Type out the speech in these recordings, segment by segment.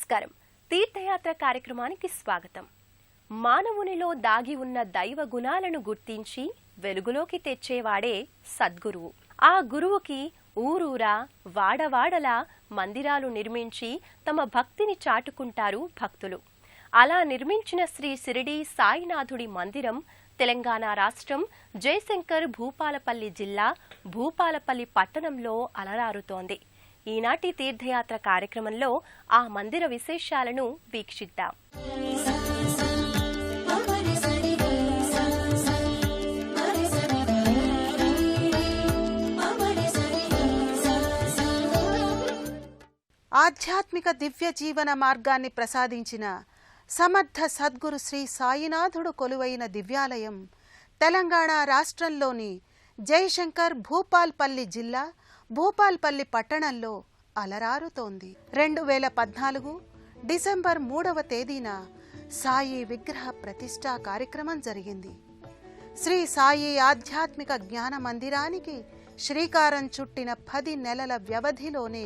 నమస్కారం. తీర్థయాత్ర కార్యక్రమానికి స్వాగతం. మానవునిలో దాగి ఉన్న దైవ గుణాలను గుర్తించి వెలుగులోకి తెచ్చేవాడే సద్గురువు. ఆ గురువుకి ఊరూరా వాడవాడలా మందిరాలు నిర్మించి తమ భక్తిని చాటుకుంటారు భక్తులు. అలా నిర్మించిన శ్రీ షిరిడి సాయినాథుడి మందిరం తెలంగాణ రాష్ట్రం జయశంకర్ భూపాలపల్లి జిల్లా భూపాలపల్లి పట్టణంలో అలరారుతోంది. ఈనాటి తీర్థయాత్ర కార్యక్రమంలో ఆ మందిర విశేషాలను వీక్షిద్దాం. ఆధ్యాత్మిక దివ్య జీవన మార్గాన్ని ప్రసాదించిన సమర్థ సద్గురు శ్రీ సాయినాథుడు కొలువైన దివ్యాలయం తెలంగాణ రాష్ట్రంలోని జయశంకర్ భూపాల్పల్లి జిల్లా భూపాల్పల్లి పట్టణంలో అలరారుతోంది. 2014 డిసెంబర్ 3వ తేదీన సాయి విగ్రహ ప్రతిష్ఠా కార్యక్రమం జరిగింది. శ్రీ సాయి ఆధ్యాత్మిక జ్ఞాన మందిరానికి శ్రీకారం చుట్టిన 10 నెలల వ్యవధిలోనే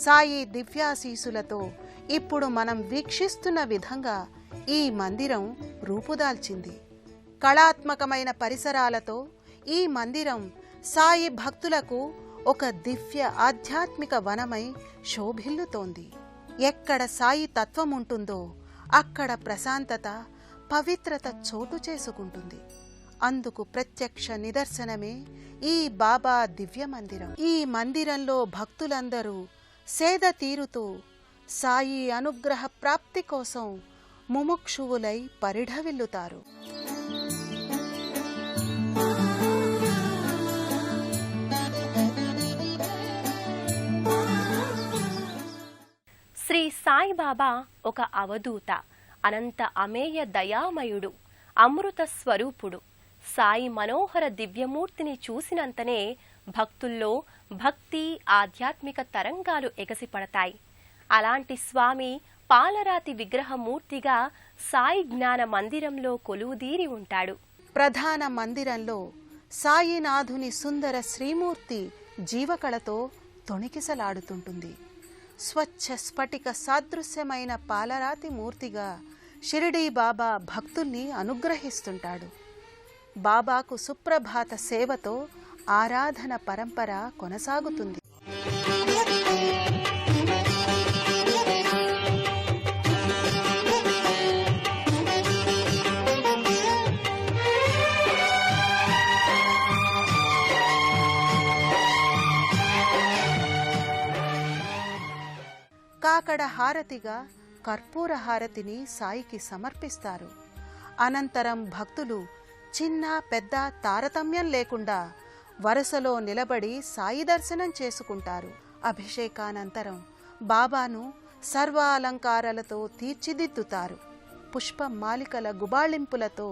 సాయి దివ్యాశీసులతో ఇప్పుడు మనం వీక్షిస్తున్న విధంగా ఈ మందిరం రూపుదాల్చింది. కళాత్మకమైన పరిసరాలతో ఈ మందిరం సాయి భక్తులకు ఒక దివ్య ఆధ్యాత్మిక వనమై శోభిల్లుతోంది. ఎక్కడ సాయి తత్వం ఉంటుందో అక్కడ ప్రశాంతత, పవిత్రత చోటు చేసుకుంటుంది. అందుకు ప్రత్యక్ష నిదర్శనమే ఈ బాబా దివ్య మందిరం. ఈ మందిరంలో భక్తులందరూ సేద తీరుతూ సాయి అనుగ్రహ ప్రాప్తి కోసం ముముక్షువులై పరిఢవిల్లుతారు. శ్రీ సాయిబాబా ఒక అవధూత, అనంత అమేయ దయామయుడు, అమృత స్వరూపుడు. సాయి మనోహర దివ్యమూర్తిని చూసినంతనే భక్తుల్లో భక్తి, ఆధ్యాత్మిక తరంగాలు ఎగసిపడతాయి. అలాంటి స్వామి పాలరాతి విగ్రహమూర్తిగా సాయి జ్ఞాన మందిరంలో కొలువుదీరి ఉంటాడు. ప్రధాన మందిరంలో సాయినాథుని సుందర శ్రీమూర్తి జీవకళతో తొణికిసలాడుతుంటుంది. స్వచ్ఛ స్ఫటిక సాదృశ్యమైన పాలరాతి మూర్తిగా షిరిడీ బాబా భక్తుల్ని అనుగ్రహిస్తుంటాడు. బాబాకు సుప్రభాత సేవతో ఆరాధన పరంపర కొనసాగుతుంది. కాకడ హారతిగా కర్పూర హారతిని సాయికి సమర్పిస్తారు. అనంతరం భక్తులు చిన్న పెద్ద తారతమ్యం లేకుండా వరుసలో నిలబడి సాయి దర్శనం చేసుకుంటారు. అభిషేకానంతరం బాబాను సర్వాలంకారాలతో తీర్చిదిద్దుతారు. పుష్పమాలికల గుబాళింపులతో,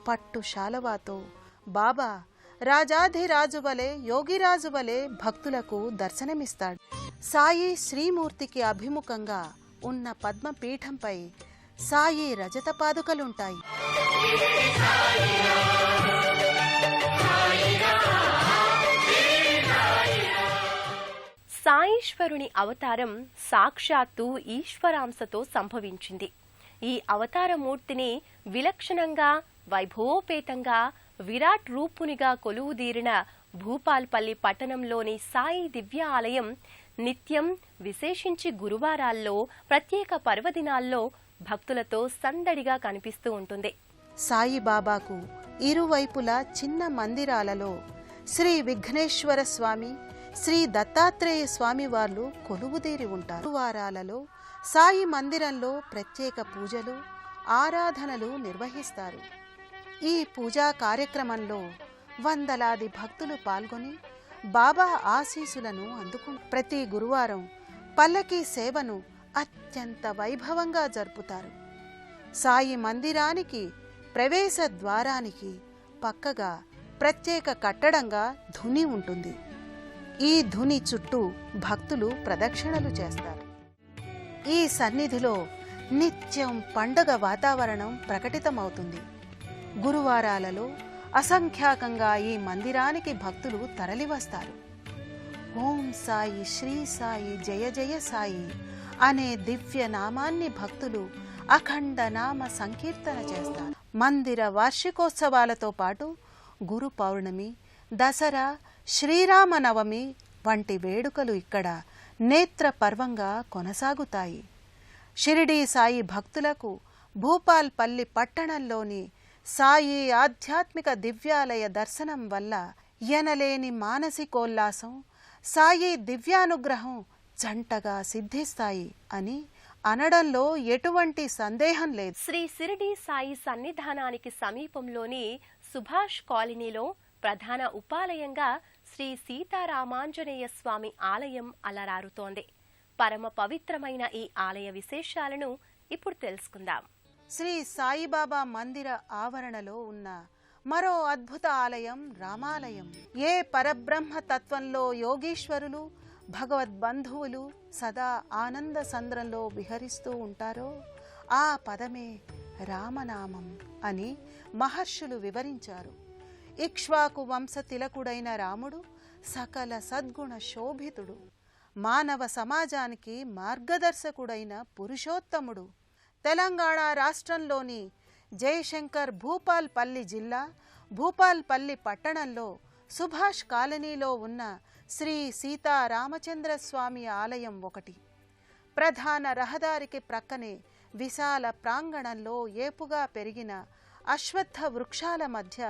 పట్టు శాలవాతో బాబా రాజాధిరాజు వలె, యోగిరాజు వలె భక్తులకు దర్శనమిస్తాడు. సాయి శ్రీమూర్తికి అభిముఖంగా ఉన్న పద్మపీఠంపై సాయి రజత పాదుకలుంటాయి. సాయీశ్వరుని అవతారం సాక్షాత్తు ఈశ్వరాంశతో సంభవించింది. ఈ అవతారమూర్తిని విలక్షణంగా, వైభవోపేతంగా, విరాట్ రూపునిగా కొలువుదీరిన భూపాల్పల్లి పట్టణంలోని సాయి దివ్య ఆలయం నిత్యం, విశేషించి గురువారాల్లో, ప్రత్యేక పర్వదినాల్లో భక్తులతో సందడిగా కనిపిస్తూ ఉంటుంది. సాయిబాబాకు ఇరువైపులా చిన్న మందిరాలలో శ్రీ విఘ్నేశ్వర స్వామి, శ్రీ దత్తాత్రేయ స్వామి వార్లు కొలువుదీరి ఉంటారు. గురువారాలలో సాయి మందిరంలో ప్రత్యేక పూజలు, ఆరాధనలు నిర్వహిస్తారు. ఈ పూజా కార్యక్రమంలో వందలాది భక్తులు పాల్గొని బాబా ఆశీసులను అందుకుంటారు. ప్రతి గురువారం పల్లకీ సేవను అత్యంత వైభవంగా జరుపుతారు. సాయి మందిరానికి ప్రవేశ ద్వారానికి పక్కగా ప్రత్యేక కట్టడంగా ధుని ఉంటుంది. ఈ ధుని చుట్టూ భక్తులు ప్రదక్షిణలు చేస్తారు. ఈ సన్నిధిలో నిత్యం పండగ వాతావరణం ప్రకటితమవుతుంది. గురువారాలలో అసంఖ్యాకంగా ఈ మందిరానికి భక్తులు తరలివస్తారు. ఓం సాయి, శ్రీ సాయి, జయ జయ సాయి అనే దివ్య నామాన్ని భక్తులు అఖండ నామ సంకీర్తన చేస్తారు. మందిర వార్షికోత్సవాలతో పాటు గురు పౌర్ణమి, దసరా, శ్రీరామనవమి వంటి వేడుకలు ఇక్కడ నేత్ర పర్వంగా కొనసాగుతాయి. షిరిడీ సాయి భక్తులకు భూపాల్పల్లి పట్టణంలోని సాయి ఆధ్యాత్మిక దివ్యాలయ దర్శనం వల్ల ఎనలేని మానసికోల్లాసం, సాయి దివ్యానుగ్రహం జంటగా సిద్ధిస్తాయి అని అనడంలో ఎటువంటి సందేహం లేదు. శ్రీ షిరిడీ సాయి సన్నిధానానికి సమీపంలోని సుభాష్ కాలనీలో ప్రధాన ఉపాలయంగా శ్రీ సీతారామాంజనేయ స్వామి ఆలయం అలరారుతోంది. పరమ పవిత్రమైన ఈ ఆలయ విశేషాలను ఇప్పుడు తెలుసుకుందాం. శ్రీ సాయిబాబా మందిర ఆవరణలో ఉన్న మరో అద్భుత ఆలయం రామాలయం. ఏ పరబ్రహ్మ తత్వంలో యోగీశ్వరులు, భగవద్బంధువులు సదా ఆనంద సంద్రంలో విహరిస్తూ ఉంటారో ఆ పదమే రామనామం అని మహర్షులు వివరించారు. ఇక్ష్వాకు వంశ తిలకుడైన రాముడు సకల సద్గుణ శోభితుడు, మానవ సమాజానికి మార్గదర్శకుడైన పురుషోత్తముడు. తెలంగాణ రాష్ట్రంలోని జయశంకర్ భూపాల్పల్లి జిల్లా భూపాల్పల్లి పట్టణంలో సుభాష్ కాలనీలో ఉన్న శ్రీ సీతారామచంద్ర స్వామి ఆలయం ఒకటి. ప్రధాన రహదారికి ప్రక్కనే విశాల ప్రాంగణంలో ఏపుగా పెరిగిన అశ్వత్థ వృక్షాల మధ్య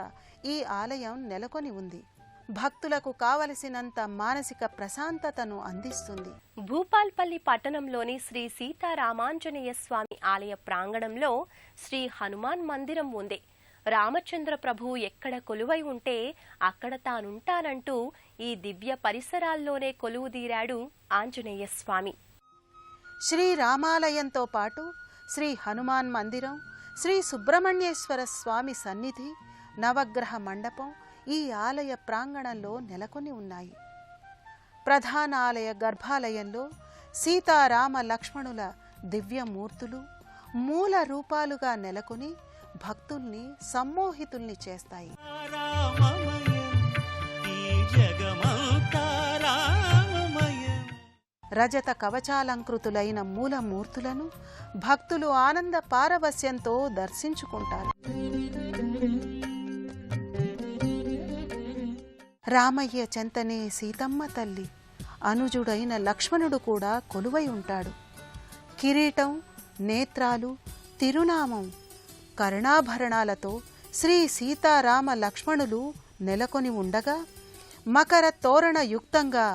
ఈ ఆలయం నెలకొని ఉంది. భక్తులకు కావలసినంత మానసిక ప్రశాంతతను అందిస్తుంది. భూపాల్పల్లి పట్టణంలోని శ్రీ సీతారామాంజనేయ స్వామి ఆలయ ప్రాంగణంలో శ్రీ హనుమాన్ మందిరం ఉంది. రామచంద్ర ప్రభువు ఎక్కడ కొలువై ఉంటే అక్కడ తానుంటానంటూ ఈ దివ్య పరిసరాల్లోనే కొలువుదీరాడు ఆంజనేయ స్వామి. శ్రీ రామాలయంతో పాటు శ్రీ హనుమాన్ మందిరం, శ్రీ సుబ్రహ్మణ్యేశ్వర స్వామి సన్నిధి, నవగ్రహ మండపం ఈ ఆలయ ప్రాంగణంలో నెలకొని ఉన్నాయి. ప్రధాన ఆలయ గర్భాలయంలో సీతారామ లక్ష్మణుల దివ్యమూర్తులు మూల రూపాలుగా నెలకొని భక్తుల్ని సమ్మోహితుల్ని చేస్తాయి. రజత కవచాలంకృతులైన మూలమూర్తులను భక్తులు ఆనంద పారవస్యంతో దర్శించుకుంటారు. రామయ్య చెంతనే సీతమ్మ తల్లి, అనుజుడైన లక్ష్మణుడు కూడా కొలువై ఉంటాడు. కిరీటం, నేత్రాలు, తిరునామం, కర్ణాభరణాలతో శ్రీ సీతారామ లక్ష్మణులు నెలకొని ఉండగా మకర తోరణ యుక్తంగా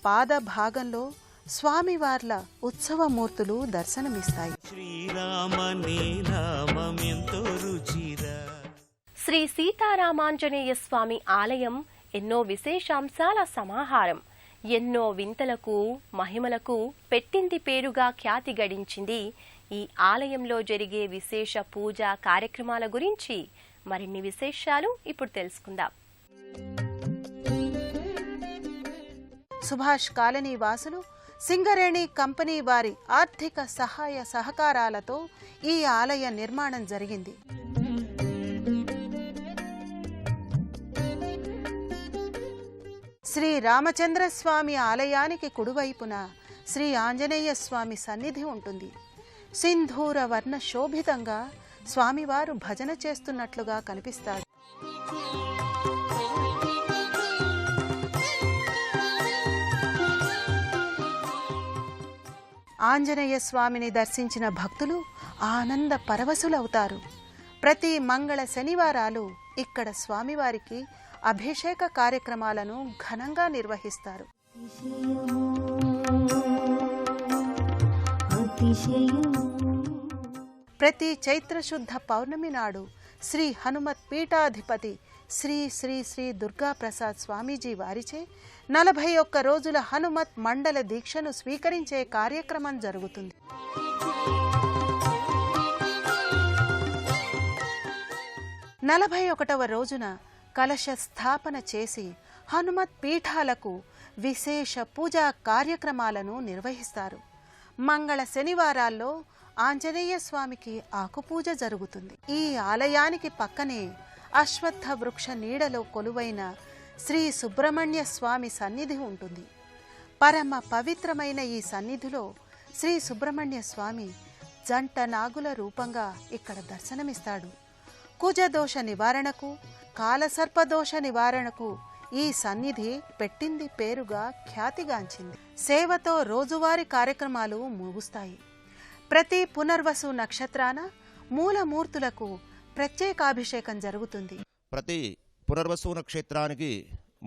పాదభాగంలో స్వామివార్ల ఉత్సవమూర్తులు దర్శనమిస్తాయి. శ్రీ సీతారామాంజనేయ స్వామి ఆలయం ఎన్నో విశేషాంశాల సమాహారం. ఎన్నో వింతలకు, మహిమలకు పెట్టింది పేరుగా ఖ్యాతి గడించింది. ఈ ఆలయంలో జరిగే విశేష పూజా కార్యక్రమాల గురించి మరిన్ని విశేషాలు ఇప్పుడు తెలుసుకుందాం. సుభాష్ కాలనీ వాసులు సింగరేణి కంపెనీ వారి ఆర్థిక సహాయ సహకారాలతో ఈ ఆలయ నిర్మాణం జరిగింది. శ్రీ రామచంద్ర స్వామి ఆలయానికి కుడివైపున శ్రీ ఆంజనేయ స్వామి సన్నిధి ఉంటుంది. సింధూర వర్ణ శోభితంగా స్వామివారు భజన చేస్తున్నట్లుగా కనిపిస్తారు. ఆంజనేయ స్వామిని దర్శించిన భక్తులు ఆనంద పరవశులవుతారు. ప్రతి మంగళ శనివారాలు ఇక్కడ స్వామివారికి అభిషేక కార్యక్రమాలను ఘనంగా నిర్వహిస్తారు. ప్రతి చైత్రశుద్ధ పౌర్ణమి నాడు శ్రీ హనుమత్ పీఠాధిపతి శ్రీ శ్రీ శ్రీ దుర్గాప్రసాద్ స్వామీజీ వారిచే 41 రోజుల హనుమత్ మండల దీక్షను స్వీకరించే కార్యక్రమం జరుగుతుంది. నలభై 41వ రోజున కలశ స్థాపన చేసి హనుమత్ పీఠాలకు విశేష పూజా కార్యక్రమాలను నిర్వహిస్తారు. మంగళ శనివారాల్లో ఆంజనేయ స్వామికి ఆకుపూజ జరుగుతుంది. ఈ ఆలయానికి పక్కనే అశ్వత్థ వృక్ష నీడలో కొలువైన శ్రీ సుబ్రహ్మణ్య స్వామి సన్నిధి ఉంటుంది. పరమ పవిత్రమైన ఈ సన్నిధిలో శ్రీ సుబ్రహ్మణ్య స్వామి జంట నాగుల రూపంగా ఇక్కడ దర్శనమిస్తాడు. కుజదోష నివారణకు, కాలసర్పదోష నివారణకు ఈ సన్నిధి పెట్టింది పేరుగా ఖ్యాతిగాంచింది. సేవతో రోజువారీ కార్యక్రమాలు ముగుస్తాయి. ప్రతి పునర్వసు నక్షత్రాన మూలమూర్తులకు ప్రత్యేకాభిషేకం జరుగుతుంది. ప్రతి పునర్వసు నక్షత్రానికి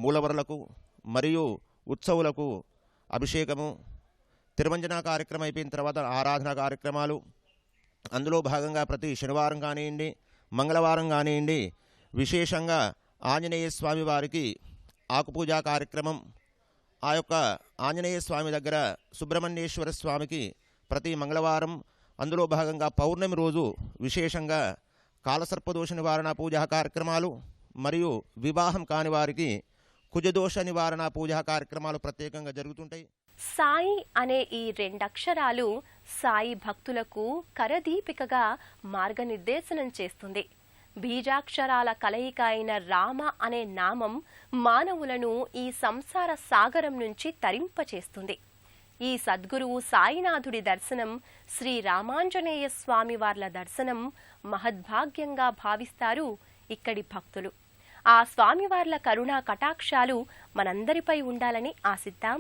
మూలవరులకు మరియు ఉత్సవులకు అభిషేకము, తిరుమంజన కార్యక్రమం అయిపోయిన తర్వాత ఆరాధన కార్యక్రమాలు, అందులో భాగంగా ప్రతి శనివారం కానివ్వండి, మంగళవారం కానివ్వండి, విశేషంగా ఆంజనేయ స్వామి వారికి ఆకుపూజా కార్యక్రమం. ఆ యొక్క ఆంజనేయ స్వామి దగ్గర సుబ్రహ్మణ్యేశ్వర స్వామికి ప్రతి మంగళవారం, అందులో భాగంగా పౌర్ణమి రోజు విశేషంగా కాలసర్పదోష నివారణ పూజా కార్యక్రమాలు మరియు వివాహం కాని వారికి కుజదోష నివారణ పూజా కార్యక్రమాలు ప్రత్యేకంగా జరుగుతుంటాయి. సాయి అనే ఈ రెండక్షరాలు సాయి భక్తులకు కరదీపికగా మార్గనిర్దేశనం చేస్తుంది. బీజాక్షరాల కలయిక అయిన రామ అనే నామం మానవులను ఈ సంసార సాగరం నుంచి తరింపచేస్తుంది. ఈ సద్గురువు సాయినాథుడి దర్శనం, శ్రీ రామాంజనేయ స్వామి వార్ల దర్శనం మహద్భాగ్యంగా భావిస్తారు ఇక్కడి భక్తులు. ఆ స్వామివార్ల కరుణా కటాక్షాలు మనందరిపై ఉండాలని ఆశిద్దాం.